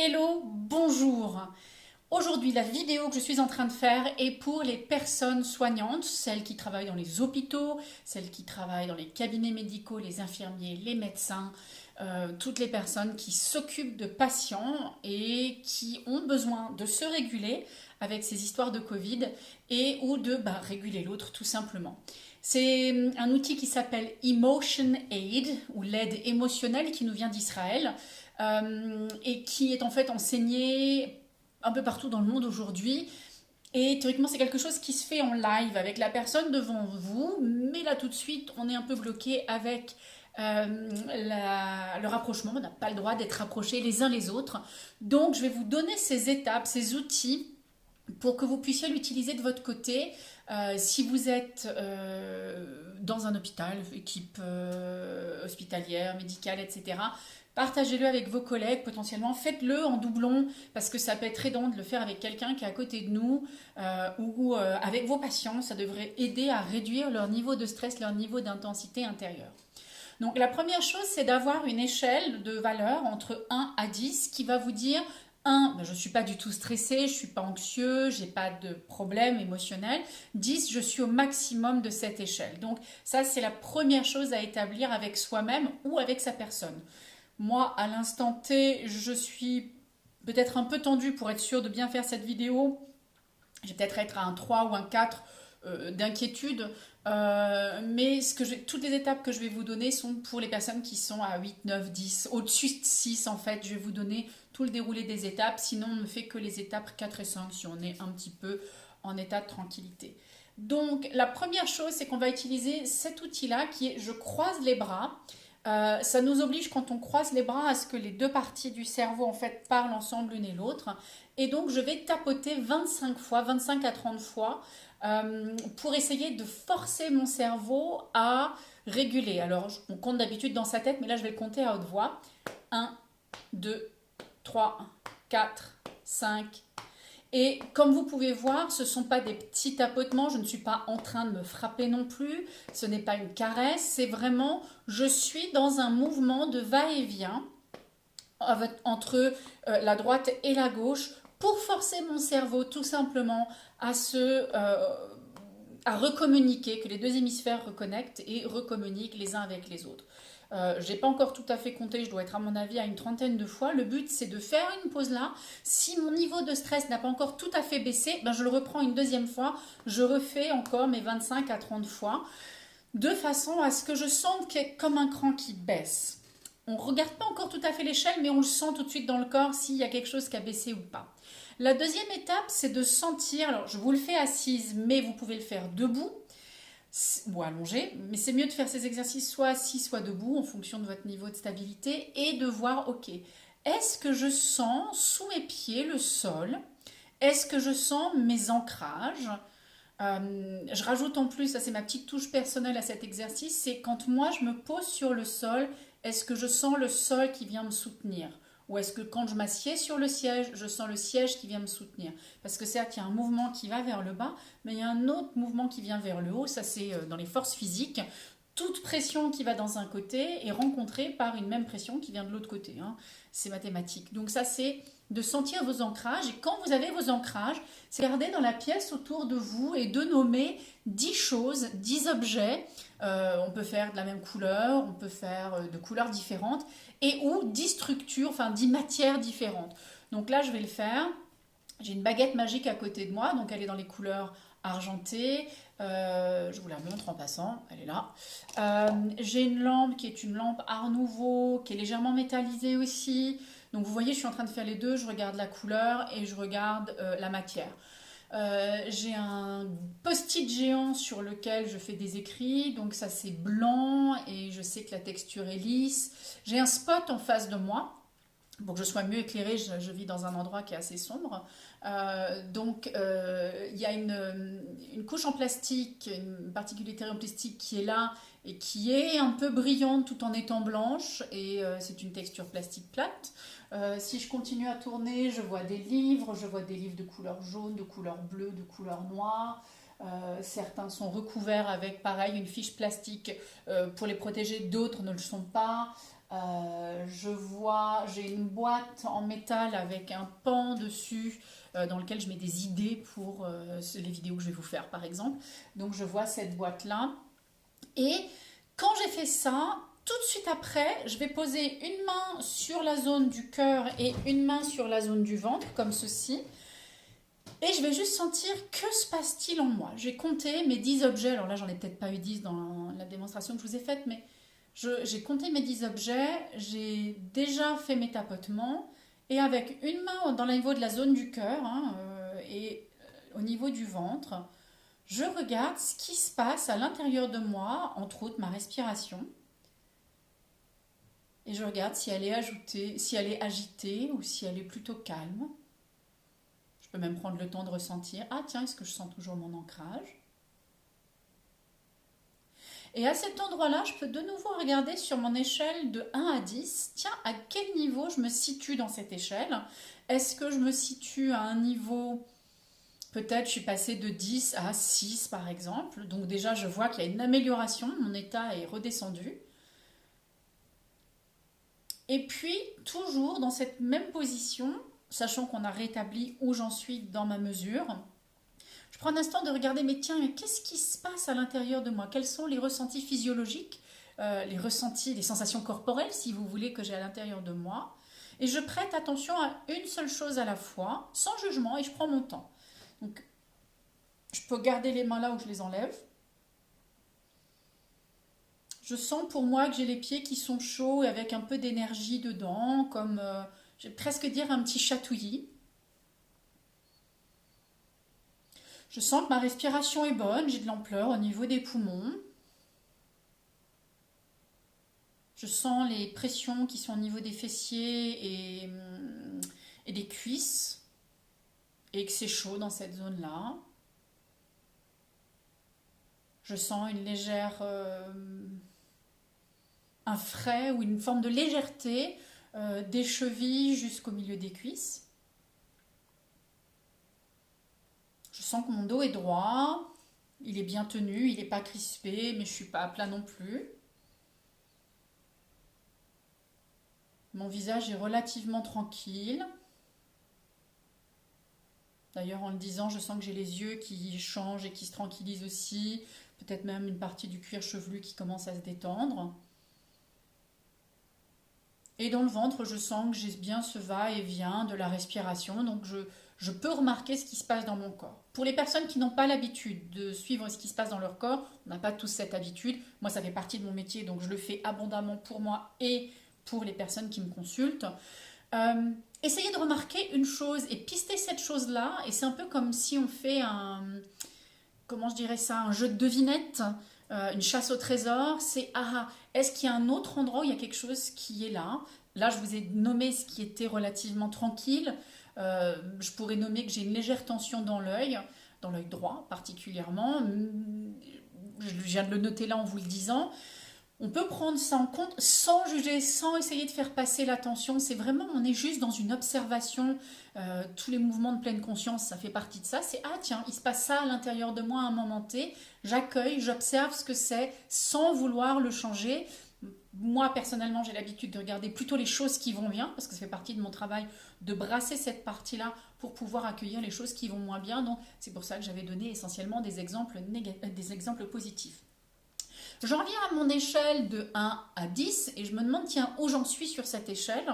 Hello, bonjour. Aujourd'hui, la vidéo que je suis en train de faire est pour les personnes soignantes, celles qui travaillent dans les hôpitaux, celles qui travaillent dans les cabinets médicaux, les infirmiers, les médecins, toutes les personnes qui s'occupent de patients et qui ont besoin de se réguler avec ces histoires de Covid et ou de réguler l'autre tout simplement. C'est un outil qui s'appelle Emotion Aid ou l'aide émotionnelle qui nous vient d'Israël et qui est en fait enseigné un peu partout dans le monde aujourd'hui. Et théoriquement, c'est quelque chose qui se fait en live avec la personne devant vous, mais là tout de suite, on est un peu bloqué avec le rapprochement. On n'a pas le droit d'être rapprochés les uns les autres. Donc, je vais vous donner ces étapes, ces outils pour que vous puissiez l'utiliser de votre côté si vous êtes dans un hôpital, équipe hospitalière, médicale, etc. Partagez-le avec vos collègues potentiellement, faites-le en doublon parce que ça peut être aidant de le faire avec quelqu'un qui est à côté de nous ou avec vos patients, ça devrait aider à réduire leur niveau de stress, leur niveau d'intensité intérieure. Donc la première chose, c'est d'avoir une échelle de valeur entre 1 à 10 qui va vous dire 1, je ne suis pas du tout stressé, je ne suis pas anxieux, je n'ai pas de problème émotionnel. 10, je suis au maximum de cette échelle. Donc ça, c'est la première chose à établir avec soi-même ou avec sa personne. Moi, à l'instant T, je suis peut-être un peu tendue pour être sûre de bien faire cette vidéo. Je vais peut-être être à un 3 ou un 4 d'inquiétude. Mais toutes les étapes que je vais vous donner sont pour les personnes qui sont à 8, 9, 10. Au-dessus de 6, en fait, je vais vous donner tout le déroulé des étapes. Sinon, on ne fait que les étapes 4 et 5 si on est un petit peu en état de tranquillité. Donc, la première chose, c'est qu'on va utiliser cet outil-là qui est je croise les bras. Ça nous oblige quand on croise les bras à ce que les deux parties du cerveau en fait parlent ensemble l'une et l'autre. Et donc je vais tapoter 25 fois, 25 à 30 fois pour essayer de forcer mon cerveau à réguler. Alors on compte d'habitude dans sa tête, mais là je vais le compter à haute voix. 1, 2, 3, 4, 5. Et comme vous pouvez voir, ce ne sont pas des petits tapotements, je ne suis pas en train de me frapper non plus, ce n'est pas une caresse, c'est vraiment, je suis dans un mouvement de va-et-vient entre la droite et la gauche pour forcer mon cerveau tout simplement à recommuniquer, que les deux hémisphères reconnectent et recommuniquent les uns avec les autres. J'ai pas encore tout à fait compté, je dois être à mon avis à une trentaine de fois. Le but c'est de faire une pause là. Si mon niveau de stress n'a pas encore tout à fait baissé, je le reprends une deuxième fois. Je refais encore mes 25 à 30 fois de façon à ce que je sente qu'il y ait comme un cran qui baisse. On ne regarde pas encore tout à fait l'échelle, mais on le sent tout de suite dans le corps s'il y a quelque chose qui a baissé ou pas. La deuxième étape, c'est de sentir, alors je vous le fais assise, mais vous pouvez le faire debout ou allongé, mais c'est mieux de faire ces exercices soit assis, soit debout, en fonction de votre niveau de stabilité, et de voir, ok, est-ce que je sens sous mes pieds le sol? Est-ce que je sens mes ancrages? Je rajoute en plus, ça c'est ma petite touche personnelle à cet exercice, c'est quand moi je me pose sur le sol, est-ce que je sens le sol qui vient me soutenir? Ou est-ce que quand je m'assieds sur le siège, je sens le siège qui vient me soutenir? Parce que certes, il y a un mouvement qui va vers le bas, mais il y a un autre mouvement qui vient vers le haut, ça c'est dans les forces physiques. Toute pression qui va dans un côté est rencontrée par une même pression qui vient de l'autre côté. C'est mathématique. Donc ça c'est de sentir vos ancrages. Et quand vous avez vos ancrages, c'est regarder dans la pièce autour de vous et de nommer 10 choses, 10 objets. On peut faire de la même couleur, on peut faire de couleurs différentes et ou 10 structures, enfin 10 matières différentes. Donc là, je vais le faire. J'ai une baguette magique à côté de moi, donc elle est dans les couleurs argentées. Je vous la montre en passant, elle est là. J'ai une lampe qui est une lampe Art Nouveau, qui est légèrement métallisée aussi. Donc vous voyez, je suis en train de faire les deux, je regarde la couleur et je regarde la matière. J'ai un post-it géant sur lequel je fais des écrits, donc ça c'est blanc et je sais que la texture est lisse. J'ai un spot en face de moi. Pour que je sois mieux éclairée, je vis dans un endroit qui est assez sombre. Donc, il y a une couche en plastique, une particularité en plastique qui est là et qui est un peu brillante tout en étant blanche. Et c'est une texture plastique plate. Si je continue à tourner, je vois des livres de couleur jaune, de couleur bleue, de couleur noire. Certains sont recouverts avec, pareil, une fiche plastique pour les protéger, d'autres ne le sont pas. J'ai une boîte en métal avec un pan dessus dans lequel je mets des idées pour les vidéos que je vais vous faire par exemple. Donc je vois cette boîte-là. Et quand j'ai fait ça, tout de suite après, je vais poser une main sur la zone du cœur et une main sur la zone du ventre, comme ceci. Et je vais juste sentir que se passe-t-il en moi. J'ai compté mes 10 objets. Alors là, j'en ai peut-être pas eu 10 dans la démonstration que je vous ai faite, mais j'ai compté mes 10 objets. J'ai déjà fait mes tapotements. Et avec une main dans le niveau de la zone du cœur et au niveau du ventre, je regarde ce qui se passe à l'intérieur de moi, entre autres ma respiration. Et je regarde si elle est si elle est agitée ou si elle est plutôt calme. Je peux même prendre le temps de ressentir. Ah tiens, est-ce que je sens toujours mon ancrage? Et à cet endroit-là, je peux de nouveau regarder sur mon échelle de 1 à 10. Tiens, à quel niveau je me situe dans cette échelle? Est-ce que je me situe à un niveau... Peut-être je suis passée de 10 à 6 par exemple. Donc déjà, je vois qu'il y a une amélioration. Mon état est redescendu. Et puis, toujours dans cette même position, sachant qu'on a rétabli où j'en suis dans ma mesure, je prends un instant de regarder, mais tiens, mais qu'est-ce qui se passe à l'intérieur de moi? Quels sont les ressentis physiologiques, les ressentis, les sensations corporelles, si vous voulez, que j'ai à l'intérieur de moi? Et je prête attention à une seule chose à la fois, sans jugement, et je prends mon temps. Donc, je peux garder les mains là où je les enlève. Je sens pour moi que j'ai les pieds qui sont chauds et avec un peu d'énergie dedans, comme, je vais presque dire, un petit chatouillis. Je sens que ma respiration est bonne, j'ai de l'ampleur au niveau des poumons. Je sens les pressions qui sont au niveau des fessiers et des cuisses et que c'est chaud dans cette zone-là. Je sens une légère, un frais ou une forme de légèreté des chevilles jusqu'au milieu des cuisses. Je sens que mon dos est droit, il est bien tenu, il n'est pas crispé, mais je ne suis pas à plat non plus. Mon visage est relativement tranquille. D'ailleurs, en le disant, je sens que j'ai les yeux qui changent et qui se tranquillisent aussi. Peut-être même une partie du cuir chevelu qui commence à se détendre. Et dans le ventre, je sens que j'ai bien ce va-et-vient de la respiration. Donc, je peux remarquer ce qui se passe dans mon corps. Pour les personnes qui n'ont pas l'habitude de suivre ce qui se passe dans leur corps, on n'a pas tous cette habitude. Moi, ça fait partie de mon métier, donc je le fais abondamment pour moi et pour les personnes qui me consultent. Essayez de remarquer une chose et pister cette chose-là. Et c'est un peu comme si on fait comment je dirais ça, un jeu de devinettes, une chasse au trésor. C'est, est-ce qu'il y a un autre endroit où il y a quelque chose qui est là? Là, je vous ai nommé ce qui était relativement tranquille. Je pourrais nommer que j'ai une légère tension dans l'œil droit particulièrement. Je viens de le noter là en vous le disant. On peut prendre ça en compte sans juger, sans essayer de faire passer l'attention. C'est vraiment, on est juste dans une observation. Tous les mouvements de pleine conscience, ça fait partie de ça. C'est, tiens, il se passe ça à l'intérieur de moi à un moment T. J'accueille, j'observe ce que c'est sans vouloir le changer. Moi, personnellement, j'ai l'habitude de regarder plutôt les choses qui vont bien, parce que ça fait partie de mon travail de brasser cette partie-là pour pouvoir accueillir les choses qui vont moins bien. Donc, c'est pour ça que j'avais donné essentiellement des exemples positifs. J'en viens à mon échelle de 1 à 10 et je me demande, tiens, où j'en suis sur cette échelle?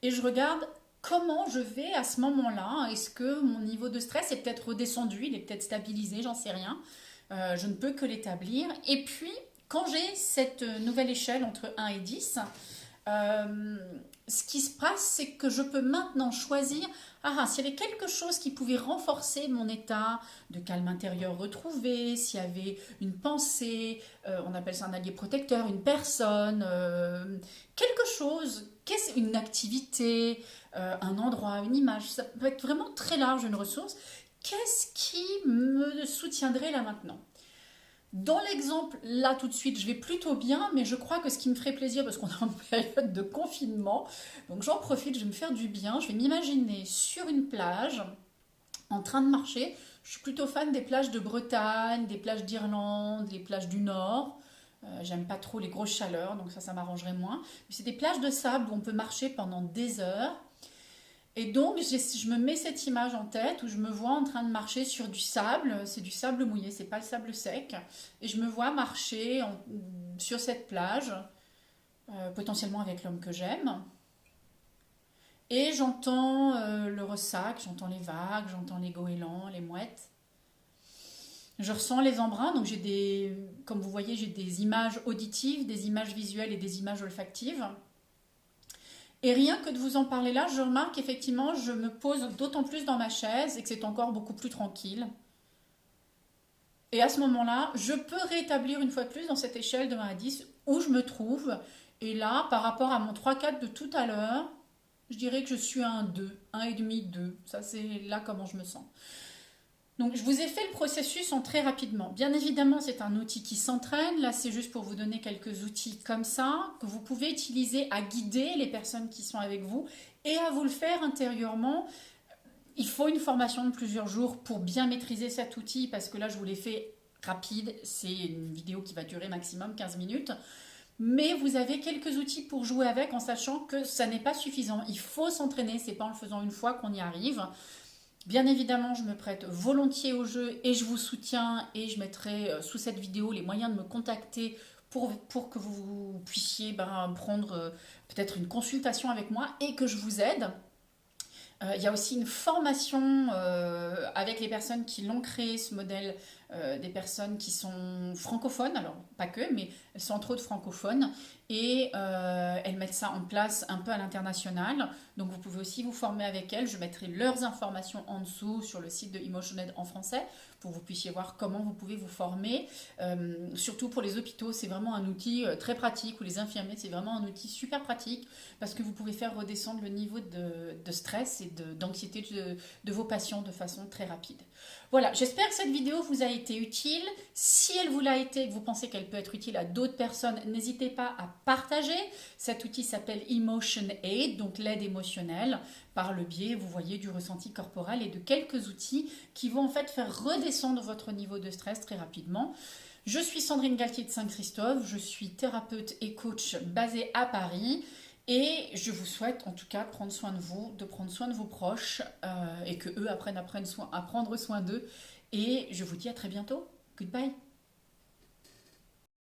Et je regarde comment je vais à ce moment-là. Est-ce que mon niveau de stress est peut-être redescendu, il est peut-être stabilisé, j'en sais rien. Je ne peux que l'établir. Et puis, quand j'ai cette nouvelle échelle entre 1 et 10, ce qui se passe, c'est que je peux maintenant choisir, s'il y avait quelque chose qui pouvait renforcer mon état de calme intérieur retrouvé, s'il y avait une pensée, on appelle ça un allié protecteur, une personne, quelque chose, une activité, un endroit, une image, ça peut être vraiment très large une ressource. Qu'est-ce qui me soutiendrait là maintenant? Dans l'exemple, là tout de suite, je vais plutôt bien, mais je crois que ce qui me ferait plaisir, parce qu'on est en période de confinement, donc j'en profite, je vais me faire du bien, je vais m'imaginer sur une plage, en train de marcher. Je suis plutôt fan des plages de Bretagne, des plages d'Irlande, les plages du Nord. J'aime pas trop les grosses chaleurs, donc ça m'arrangerait moins. C'est des plages de sable où on peut marcher pendant des heures. Et donc, je me mets cette image en tête où je me vois en train de marcher sur du sable. C'est du sable mouillé, c'est pas le sable sec. Et je me vois marcher sur cette plage, potentiellement avec l'homme que j'aime. Et j'entends le ressac, j'entends les vagues, j'entends les goélands, les mouettes. Je ressens les embruns, donc comme vous voyez, j'ai des images auditives, des images visuelles et des images olfactives. Et rien que de vous en parler là, je remarque qu'effectivement, je me pose d'autant plus dans ma chaise et que c'est encore beaucoup plus tranquille. Et à ce moment-là, je peux rétablir une fois de plus dans cette échelle de 1 à 10 où je me trouve. Et là, par rapport à mon 3-4 de tout à l'heure, je dirais que je suis à un 2, 1,5, 2. Ça, c'est là comment je me sens. Donc, je vous ai fait le processus en très rapidement. Bien évidemment, c'est un outil qui s'entraîne. Là, c'est juste pour vous donner quelques outils comme ça que vous pouvez utiliser à guider les personnes qui sont avec vous et à vous le faire intérieurement. Il faut une formation de plusieurs jours pour bien maîtriser cet outil parce que là, je vous l'ai fait rapide. C'est une vidéo qui va durer maximum 15 minutes. Mais vous avez quelques outils pour jouer avec en sachant que ça n'est pas suffisant. Il faut s'entraîner, c'est pas en le faisant une fois qu'on y arrive. Bien évidemment, je me prête volontiers au jeu et je vous soutiens et je mettrai sous cette vidéo les moyens de me contacter pour que vous puissiez prendre peut-être une consultation avec moi et que je vous aide. Il y a aussi une formation avec les personnes qui l'ont créé, ce modèle, des personnes qui sont francophones, alors pas que, mais elles sont entre autres francophones, et elles mettent ça en place un peu à l'international. Donc vous pouvez aussi vous former avec elles. Je mettrai leurs informations en dessous sur le site de Emotioned en français pour que vous puissiez voir comment vous pouvez vous former. Surtout pour les hôpitaux, c'est vraiment un outil très pratique, ou les infirmiers, c'est vraiment un outil super pratique parce que vous pouvez faire redescendre le niveau de stress et d'anxiété de vos patients de façon très rapide. Voilà, j'espère que cette vidéo vous a été utile. Si elle vous l'a été et que vous pensez qu'elle peut être utile à d'autres personnes, n'hésitez pas à partager. Cet outil s'appelle Emotion Aid, donc l'aide émotionnelle, par le biais, vous voyez, du ressenti corporel et de quelques outils qui vont en fait faire redescendre votre niveau de stress très rapidement. Je suis Sandrine Galtier de Saint-Christophe, je suis thérapeute et coach basée à Paris. Et je vous souhaite en tout cas de prendre soin de vous, de prendre soin de vos proches et que eux apprennent à prendre soin d'eux. Et je vous dis à très bientôt. Goodbye.